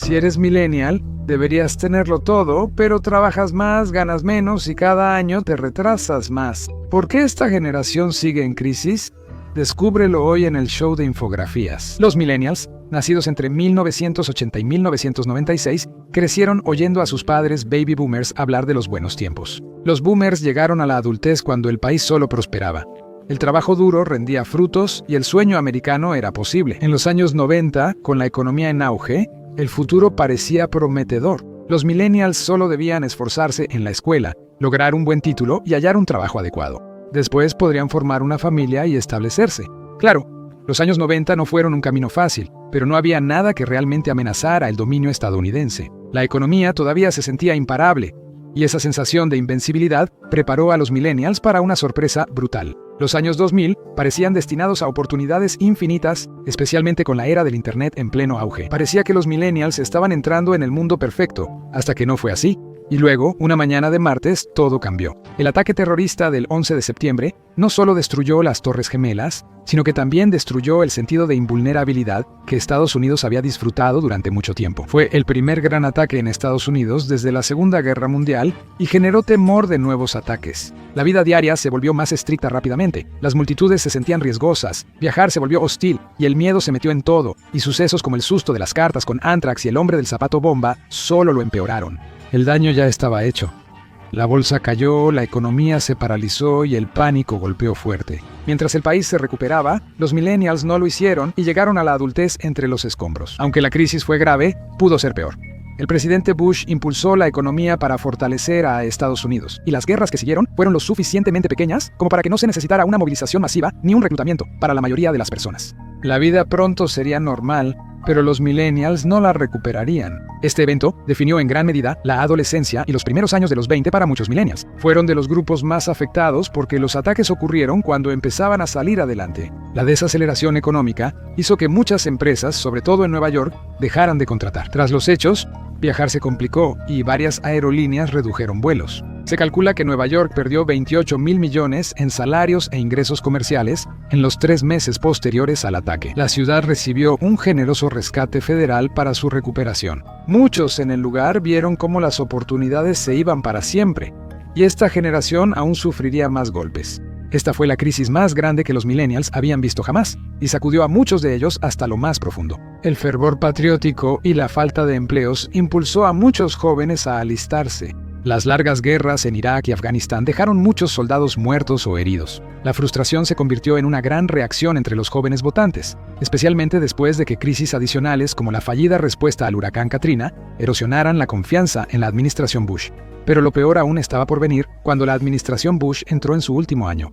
Si eres millennial, deberías tenerlo todo, pero trabajas más, ganas menos y cada año te retrasas más. ¿Por qué esta generación sigue en crisis? Descúbrelo hoy en el show de infografías. Los millennials, nacidos entre 1980 y 1996, crecieron oyendo a sus padres baby boomers hablar de los buenos tiempos. Los boomers llegaron a la adultez cuando el país solo prosperaba. El trabajo duro rendía frutos y el sueño americano era posible. En los años 90, con la economía en auge, el futuro parecía prometedor. Los millennials solo debían esforzarse en la escuela, lograr un buen título y hallar un trabajo adecuado. Después podrían formar una familia y establecerse. Claro, los años 90 no fueron un camino fácil, pero no había nada que realmente amenazara el dominio estadounidense. La economía todavía se sentía imparable, y esa sensación de invencibilidad preparó a los millennials para una sorpresa brutal. Los años 2000 parecían destinados a oportunidades infinitas, especialmente con la era del Internet en pleno auge. Parecía que los millennials estaban entrando en el mundo perfecto, hasta que no fue así. Y luego, una mañana de martes, todo cambió. El ataque terrorista del 11 de septiembre no solo destruyó las Torres Gemelas, sino que también destruyó el sentido de invulnerabilidad que Estados Unidos había disfrutado durante mucho tiempo. Fue el primer gran ataque en Estados Unidos desde la Segunda Guerra Mundial y generó temor de nuevos ataques. La vida diaria se volvió más estricta rápidamente, las multitudes se sentían riesgosas, viajar se volvió hostil y el miedo se metió en todo, y sucesos como el susto de las cartas con Anthrax y el hombre del zapato bomba solo lo empeoraron. El daño ya estaba hecho. La bolsa cayó, la economía se paralizó y el pánico golpeó fuerte. Mientras el país se recuperaba, los millennials no lo hicieron y llegaron a la adultez entre los escombros. Aunque la crisis fue grave, pudo ser peor. El presidente Bush impulsó la economía para fortalecer a Estados Unidos, y las guerras que siguieron fueron lo suficientemente pequeñas como para que no se necesitara una movilización masiva ni un reclutamiento para la mayoría de las personas. La vida pronto sería normal, pero los millennials no la recuperarían. Este evento definió en gran medida la adolescencia y los primeros años de los 20 para muchos millennials. Fueron de los grupos más afectados porque los ataques ocurrieron cuando empezaban a salir adelante. La desaceleración económica hizo que muchas empresas, sobre todo en Nueva York, dejaran de contratar. Tras los hechos, viajar se complicó y varias aerolíneas redujeron vuelos. Se calcula que Nueva York perdió 28.000 millones en salarios e ingresos comerciales en los 3 meses posteriores al ataque. La ciudad recibió un generoso rescate federal para su recuperación. Muchos en el lugar vieron cómo las oportunidades se iban para siempre, y esta generación aún sufriría más golpes. Esta fue la crisis más grande que los millennials habían visto jamás, y sacudió a muchos de ellos hasta lo más profundo. El fervor patriótico y la falta de empleos impulsó a muchos jóvenes a alistarse. Las largas guerras en Irak y Afganistán dejaron muchos soldados muertos o heridos. La frustración se convirtió en una gran reacción entre los jóvenes votantes, especialmente después de que crisis adicionales como la fallida respuesta al huracán Katrina erosionaran la confianza en la administración Bush. Pero lo peor aún estaba por venir cuando la administración Bush entró en su último año.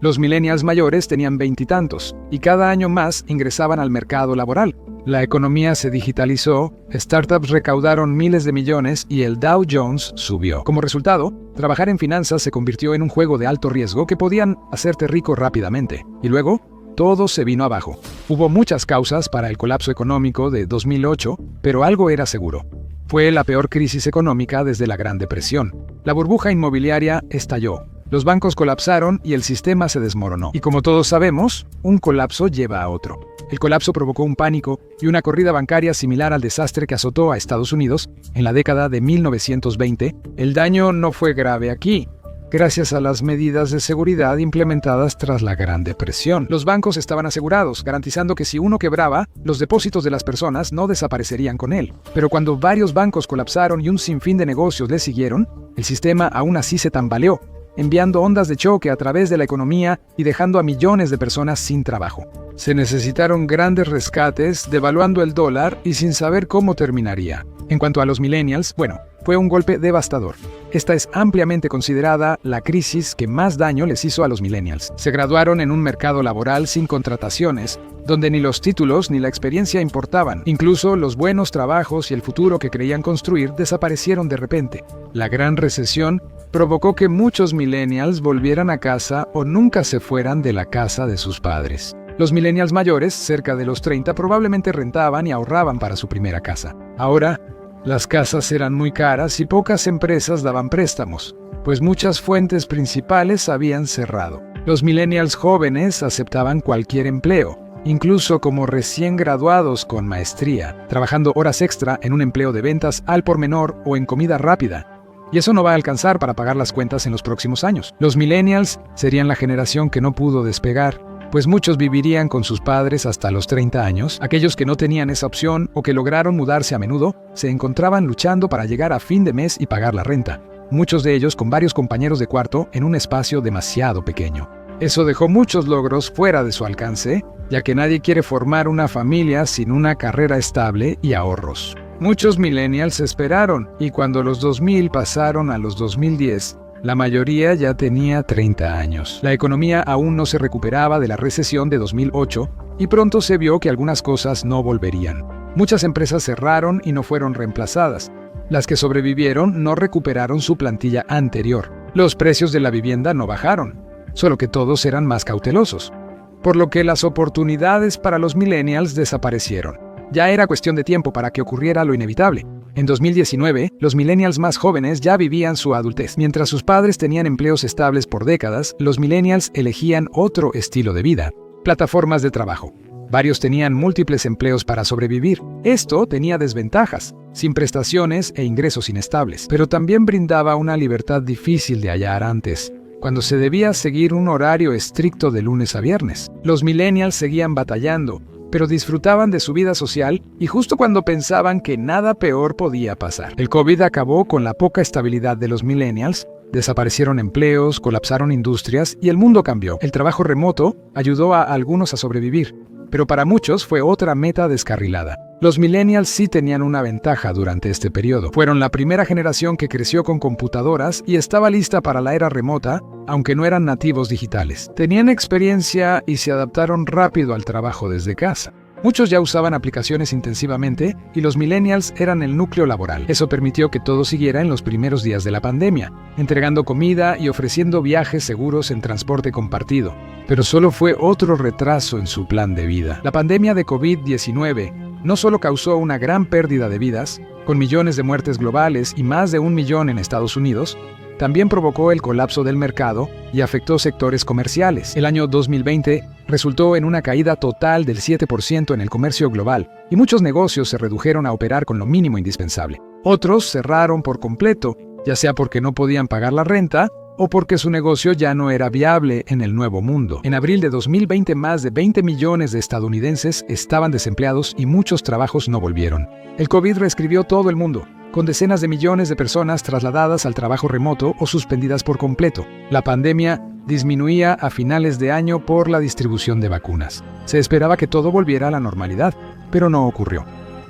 Los millennials mayores tenían 20 y tantos, y cada año más ingresaban al mercado laboral. La economía se digitalizó, startups recaudaron miles de millones y el Dow Jones subió. Como resultado, trabajar en finanzas se convirtió en un juego de alto riesgo que podían hacerte rico rápidamente. Y luego, todo se vino abajo. Hubo muchas causas para el colapso económico de 2008, pero algo era seguro. Fue la peor crisis económica desde la Gran Depresión. La burbuja inmobiliaria estalló. Los bancos colapsaron y el sistema se desmoronó. Y como todos sabemos, un colapso lleva a otro. El colapso provocó un pánico y una corrida bancaria similar al desastre que azotó a Estados Unidos en la década de 1920. El daño no fue grave aquí, gracias a las medidas de seguridad implementadas tras la Gran Depresión. Los bancos estaban asegurados, garantizando que si uno quebraba, los depósitos de las personas no desaparecerían con él. Pero cuando varios bancos colapsaron y un sinfín de negocios le siguieron, el sistema aún así se tambaleó, enviando ondas de choque a través de la economía y dejando a millones de personas sin trabajo. Se necesitaron grandes rescates, devaluando el dólar y sin saber cómo terminaría. En cuanto a los millennials, fue un golpe devastador. Esta es ampliamente considerada la crisis que más daño les hizo a los millennials. Se graduaron en un mercado laboral sin contrataciones, donde ni los títulos ni la experiencia importaban. Incluso los buenos trabajos y el futuro que creían construir desaparecieron de repente. La gran recesión provocó que muchos millennials volvieran a casa o nunca se fueran de la casa de sus padres. Los millennials mayores, cerca de los 30, probablemente rentaban y ahorraban para su primera casa. Ahora, las casas eran muy caras y pocas empresas daban préstamos, pues muchas fuentes principales habían cerrado. Los millennials jóvenes aceptaban cualquier empleo, incluso como recién graduados con maestría, trabajando horas extra en un empleo de ventas al por menor o en comida rápida. Y eso no va a alcanzar para pagar las cuentas en los próximos años. Los millennials serían la generación que no pudo despegar, pues muchos vivirían con sus padres hasta los 30 años. Aquellos que no tenían esa opción o que lograron mudarse a menudo, se encontraban luchando para llegar a fin de mes y pagar la renta. Muchos de ellos con varios compañeros de cuarto en un espacio demasiado pequeño. Eso dejó muchos logros fuera de su alcance, ya que nadie quiere formar una familia sin una carrera estable y ahorros. Muchos millennials esperaron, y cuando los 2000 pasaron a los 2010, la mayoría ya tenía 30 años. La economía aún no se recuperaba de la recesión de 2008 y pronto se vio que algunas cosas no volverían. Muchas empresas cerraron y no fueron reemplazadas. Las que sobrevivieron no recuperaron su plantilla anterior. Los precios de la vivienda no bajaron, solo que todos eran más cautelosos. Por lo que las oportunidades para los millennials desaparecieron. Ya era cuestión de tiempo para que ocurriera lo inevitable. En 2019, los millennials más jóvenes ya vivían su adultez. Mientras sus padres tenían empleos estables por décadas, los millennials elegían otro estilo de vida. Plataformas de trabajo. Varios tenían múltiples empleos para sobrevivir. Esto tenía desventajas, sin prestaciones e ingresos inestables, pero también brindaba una libertad difícil de hallar antes, cuando se debía seguir un horario estricto de lunes a viernes. Los millennials seguían batallando, pero disfrutaban de su vida social y justo cuando pensaban que nada peor podía pasar. El COVID acabó con la poca estabilidad de los millennials, desaparecieron empleos, colapsaron industrias y el mundo cambió. El trabajo remoto ayudó a algunos a sobrevivir, pero para muchos fue otra meta descarrilada. Los millennials sí tenían una ventaja durante este periodo. Fueron la primera generación que creció con computadoras y estaba lista para la era remota, aunque no eran nativos digitales. Tenían experiencia y se adaptaron rápido al trabajo desde casa. Muchos ya usaban aplicaciones intensivamente y los millennials eran el núcleo laboral. Eso permitió que todo siguiera en los primeros días de la pandemia, entregando comida y ofreciendo viajes seguros en transporte compartido. Pero solo fue otro retraso en su plan de vida. La pandemia de COVID-19 no solo causó una gran pérdida de vidas, con millones de muertes globales y más de 1 millón en Estados Unidos, también provocó el colapso del mercado y afectó sectores comerciales. El año 2020 resultó en una caída total del 7% en el comercio global, y muchos negocios se redujeron a operar con lo mínimo indispensable. Otros cerraron por completo, ya sea porque no podían pagar la renta o porque su negocio ya no era viable en el nuevo mundo. En abril de 2020, más de 20 millones de estadounidenses estaban desempleados y muchos trabajos no volvieron. El COVID reescribió todo el mundo, con decenas de millones de personas trasladadas al trabajo remoto o suspendidas por completo. La pandemia disminuía a finales de año por la distribución de vacunas. Se esperaba que todo volviera a la normalidad, pero no ocurrió.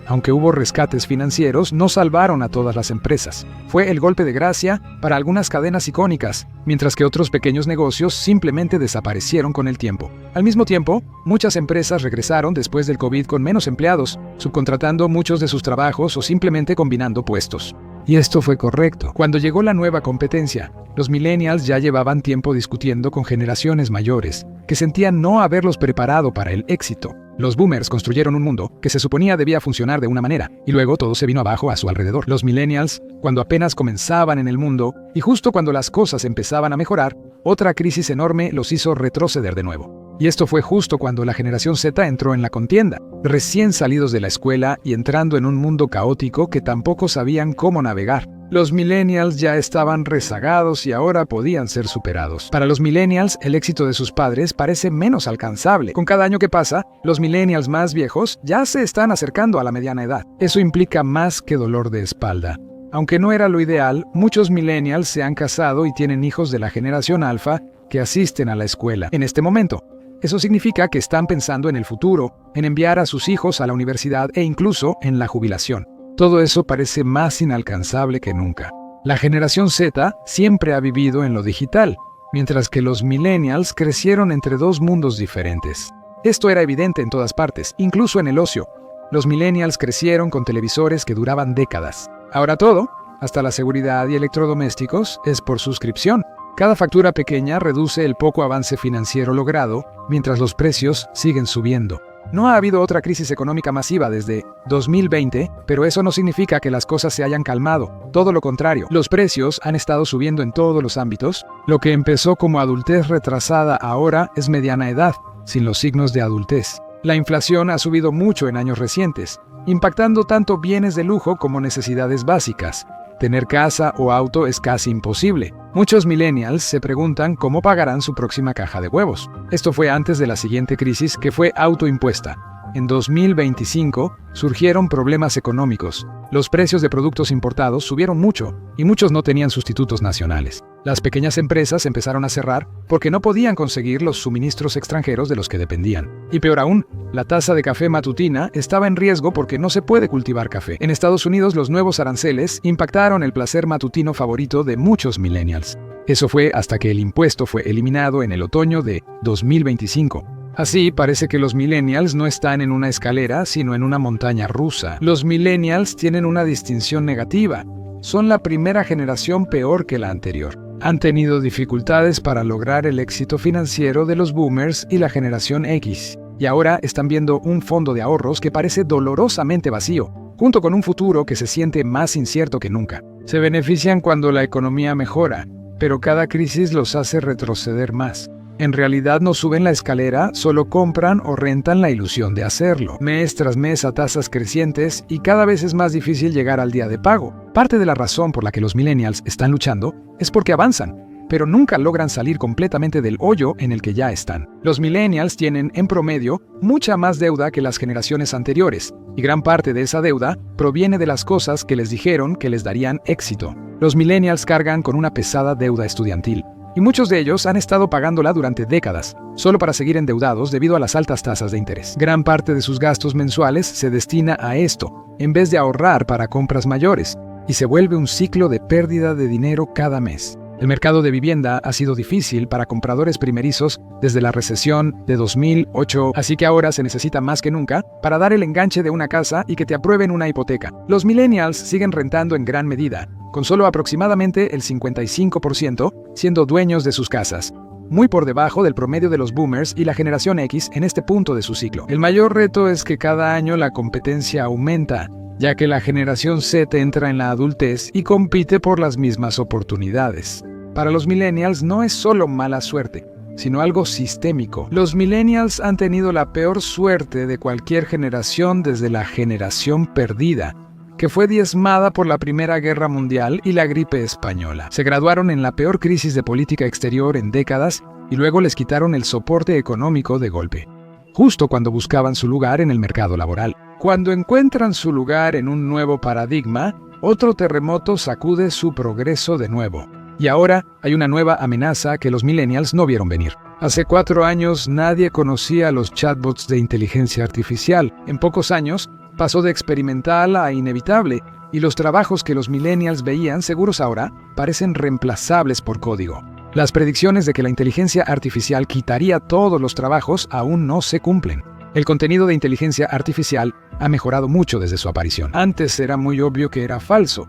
Aunque hubo rescates financieros, no salvaron a todas las empresas. Fue el golpe de gracia para algunas cadenas icónicas, mientras que otros pequeños negocios simplemente desaparecieron con el tiempo. Al mismo tiempo, muchas empresas regresaron después del COVID con menos empleados, subcontratando muchos de sus trabajos o simplemente combinando puestos. Y esto fue correcto. Cuando llegó la nueva competencia, los millennials ya llevaban tiempo discutiendo con generaciones mayores, que sentían no haberlos preparado para el éxito. Los boomers construyeron un mundo que se suponía debía funcionar de una manera, y luego todo se vino abajo a su alrededor. Los millennials, cuando apenas comenzaban en el mundo, y justo cuando las cosas empezaban a mejorar, otra crisis enorme los hizo retroceder de nuevo. Y esto fue justo cuando la generación Z entró en la contienda, recién salidos de la escuela y entrando en un mundo caótico que tampoco sabían cómo navegar. Los millennials ya estaban rezagados y ahora podían ser superados. Para los millennials, el éxito de sus padres parece menos alcanzable. Con cada año que pasa, los millennials más viejos ya se están acercando a la mediana edad. Eso implica más que dolor de espalda. Aunque no era lo ideal, muchos millennials se han casado y tienen hijos de la generación alfa que asisten a la escuela en este momento. Eso significa que están pensando en el futuro, en enviar a sus hijos a la universidad e incluso en la jubilación. Todo eso parece más inalcanzable que nunca. La generación Z siempre ha vivido en lo digital, mientras que los millennials crecieron entre dos mundos diferentes. Esto era evidente en todas partes, incluso en el ocio. Los millennials crecieron con televisores que duraban décadas. Ahora todo, hasta la seguridad y electrodomésticos, es por suscripción. Cada factura pequeña reduce el poco avance financiero logrado, mientras los precios siguen subiendo. No ha habido otra crisis económica masiva desde 2020, pero eso no significa que las cosas se hayan calmado. Todo lo contrario, los precios han estado subiendo en todos los ámbitos. Lo que empezó como adultez retrasada ahora es mediana edad, sin los signos de adultez. La inflación ha subido mucho en años recientes, impactando tanto bienes de lujo como necesidades básicas. Tener casa o auto es casi imposible. Muchos millennials se preguntan cómo pagarán su próxima caja de huevos. Esto fue antes de la siguiente crisis, que fue autoimpuesta. En 2025 surgieron problemas económicos. Los precios de productos importados subieron mucho y muchos no tenían sustitutos nacionales. Las pequeñas empresas empezaron a cerrar porque no podían conseguir los suministros extranjeros de los que dependían. Y peor aún, la taza de café matutina estaba en riesgo porque no se puede cultivar café. En Estados Unidos, los nuevos aranceles impactaron el placer matutino favorito de muchos millennials. Eso fue hasta que el impuesto fue eliminado en el otoño de 2025. Así, parece que los millennials no están en una escalera, sino en una montaña rusa. Los millennials tienen una distinción negativa. Son la primera generación peor que la anterior. Han tenido dificultades para lograr el éxito financiero de los boomers y la generación X. Y ahora están viendo un fondo de ahorros que parece dolorosamente vacío, junto con un futuro que se siente más incierto que nunca. Se benefician cuando la economía mejora, pero cada crisis los hace retroceder más. En realidad no suben la escalera, solo compran o rentan la ilusión de hacerlo. Mes tras mes a tasas crecientes y cada vez es más difícil llegar al día de pago. Parte de la razón por la que los millennials están luchando es porque avanzan, pero nunca logran salir completamente del hoyo en el que ya están. Los millennials tienen, en promedio, mucha más deuda que las generaciones anteriores, y gran parte de esa deuda proviene de las cosas que les dijeron que les darían éxito. Los millennials cargan con una pesada deuda estudiantil. Y muchos de ellos han estado pagándola durante décadas, solo para seguir endeudados debido a las altas tasas de interés. Gran parte de sus gastos mensuales se destina a esto, en vez de ahorrar para compras mayores, y se vuelve un ciclo de pérdida de dinero cada mes. El mercado de vivienda ha sido difícil para compradores primerizos desde la recesión de 2008, así que ahora se necesita más que nunca para dar el enganche de una casa y que te aprueben una hipoteca. Los millennials siguen rentando en gran medida, con solo aproximadamente el 55% siendo dueños de sus casas, muy por debajo del promedio de los boomers y la generación X en este punto de su ciclo. El mayor reto es que cada año la competencia aumenta, ya que la generación Z entra en la adultez y compite por las mismas oportunidades. Para los millennials no es solo mala suerte, sino algo sistémico. Los millennials han tenido la peor suerte de cualquier generación desde la generación perdida, que fue diezmada por la Primera Guerra Mundial y la gripe española. Se graduaron en la peor crisis de política exterior en décadas y luego les quitaron el soporte económico de golpe, justo cuando buscaban su lugar en el mercado laboral. Cuando encuentran su lugar en un nuevo paradigma, otro terremoto sacude su progreso de nuevo. Y ahora hay una nueva amenaza que los millennials no vieron venir. Hace 4 años nadie conocía los chatbots de inteligencia artificial. En pocos años pasó de experimental a inevitable, y los trabajos que los millennials veían seguros ahora parecen reemplazables por código. Las predicciones de que la inteligencia artificial quitaría todos los trabajos aún no se cumplen. El contenido de inteligencia artificial ha mejorado mucho desde su aparición. Antes era muy obvio que era falso,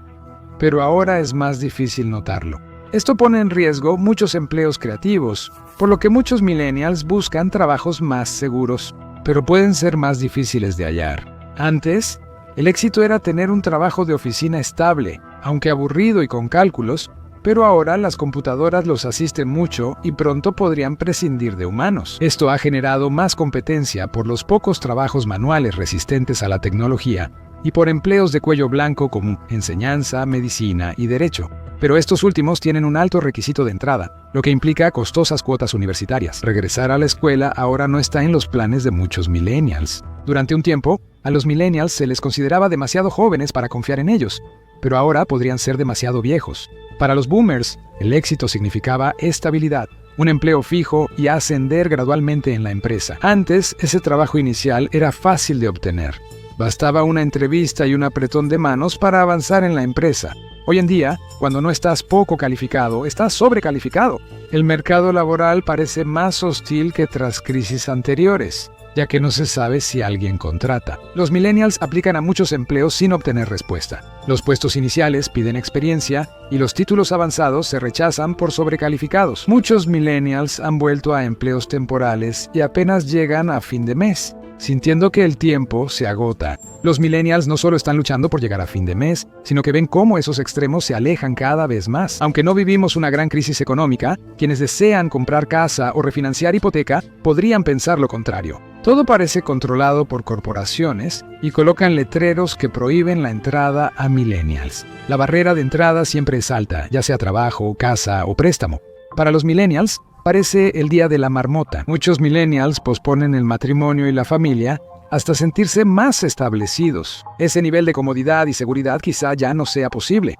pero ahora es más difícil notarlo. Esto pone en riesgo muchos empleos creativos, por lo que muchos millennials buscan trabajos más seguros, pero pueden ser más difíciles de hallar. Antes, el éxito era tener un trabajo de oficina estable, aunque aburrido y con cálculos, pero ahora las computadoras los asisten mucho y pronto podrían prescindir de humanos. Esto ha generado más competencia por los pocos trabajos manuales resistentes a la tecnología y por empleos de cuello blanco como enseñanza, medicina y derecho. Pero estos últimos tienen un alto requisito de entrada, lo que implica costosas cuotas universitarias. Regresar a la escuela ahora no está en los planes de muchos millennials. Durante un tiempo, a los millennials se les consideraba demasiado jóvenes para confiar en ellos, pero ahora podrían ser demasiado viejos. Para los boomers, el éxito significaba estabilidad, un empleo fijo y ascender gradualmente en la empresa. Antes, ese trabajo inicial era fácil de obtener. Bastaba una entrevista y un apretón de manos para avanzar en la empresa. Hoy en día, cuando no estás poco calificado, estás sobrecalificado. El mercado laboral parece más hostil que tras crisis anteriores, ya que no se sabe si alguien contrata. Los millennials aplican a muchos empleos sin obtener respuesta. Los puestos iniciales piden experiencia y los títulos avanzados se rechazan por sobrecalificados. Muchos millennials han vuelto a empleos temporales y apenas llegan a fin de mes, sintiendo que el tiempo se agota. Los millennials no solo están luchando por llegar a fin de mes, sino que ven cómo esos extremos se alejan cada vez más. Aunque no vivimos una gran crisis económica, quienes desean comprar casa o refinanciar hipoteca podrían pensar lo contrario. Todo parece controlado por corporaciones y colocan letreros que prohíben la entrada a millennials. La barrera de entrada siempre es alta, ya sea trabajo, casa o préstamo. Para los millennials, parece el día de la marmota. Muchos millennials posponen el matrimonio y la familia hasta sentirse más establecidos. Ese nivel de comodidad y seguridad quizá ya no sea posible.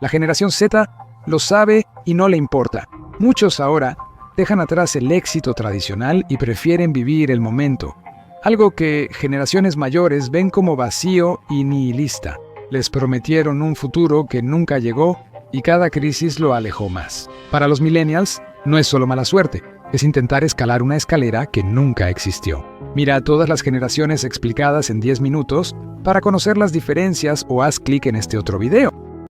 La generación Z lo sabe y no le importa. Muchos ahora dejan atrás el éxito tradicional y prefieren vivir el momento, algo que generaciones mayores ven como vacío y nihilista. Les prometieron un futuro que nunca llegó y cada crisis lo alejó más. Para los millennials, no es solo mala suerte, es intentar escalar una escalera que nunca existió. Mira todas las generaciones explicadas en 10 minutos para conocer las diferencias o haz clic en este otro video.